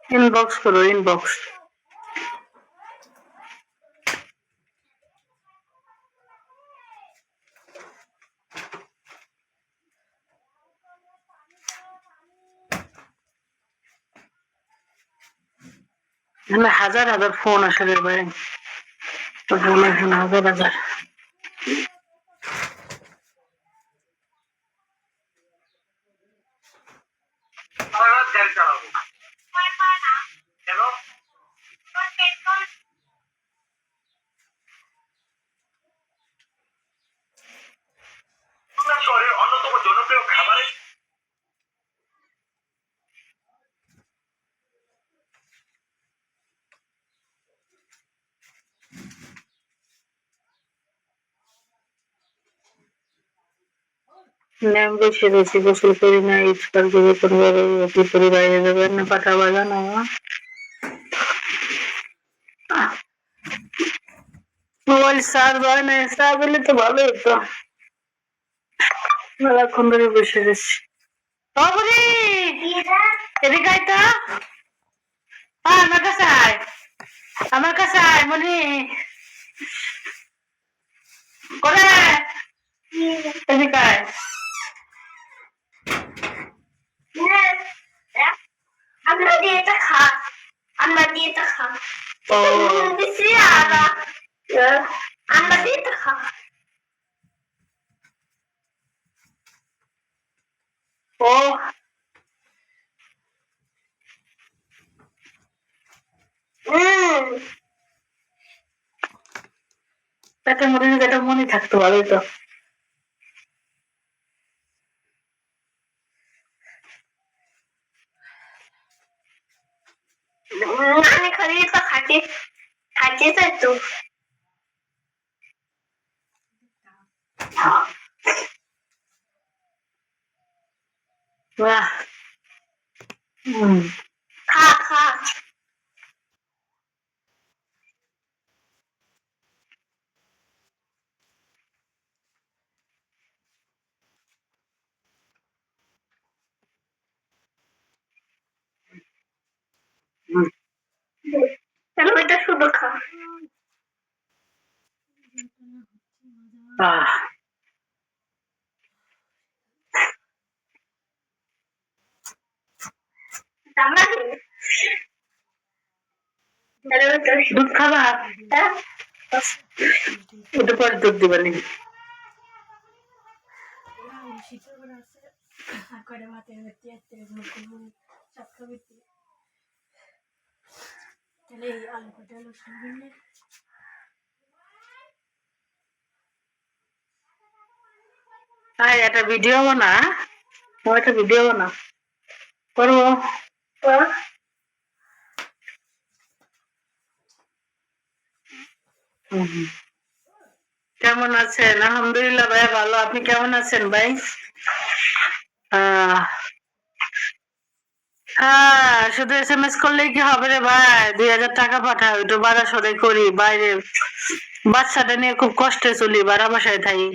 Inbox করো, inbox. হাজার হাজার ফোন আসে রে ভাই, তো ফোন আসে না, হাজার হাজার। শহরের অন্যতম জনপ্রিয় খাবারের নাম বেশি বেশি গোসল করি না, ইফতার করে পরিবারে বাইরে যাবেন না, পাঠা বাজান আমার মোবাইল চার্জ হয় না, চার্জ হলে তো ভালো হতো। মেলাক্ষণ ধরে বসে গেছি। এদিকে আয় তো, আমার কাছে আয়, আমার কাছে আয় মনি করে, এদিকে আয়। আমরা দিয়েটা খা, আমরা দিয়েটা খা, দিছি আমরা দিয়েটা খা। ও পেটের মধ্যে যদি একটা মনে থাকতো ভালোই তো। আমি খালি তো খাটি খাটি তো বাহ, খা খা। তাহলে ওইটা শুধু খা। দুধ খাবা? ওটা পরে দুধ দিবানি। একটা ভিডিও বানা, একটা ভিডিও বানা করবো। কেমন আছেন? আলহামদুলিল্লাহ ভাই ভালো, আপনি কেমন আছেন ভাই? হ্যাঁ, শুধু SMS করলেই কি হবে রে ভাই? 2000 টাকা পাঠাও, একটু বাজার সদাই করি, বাইরে বাচ্চাটা নিয়ে খুব কষ্টে চলি, বাড়া বাসায় থাকি।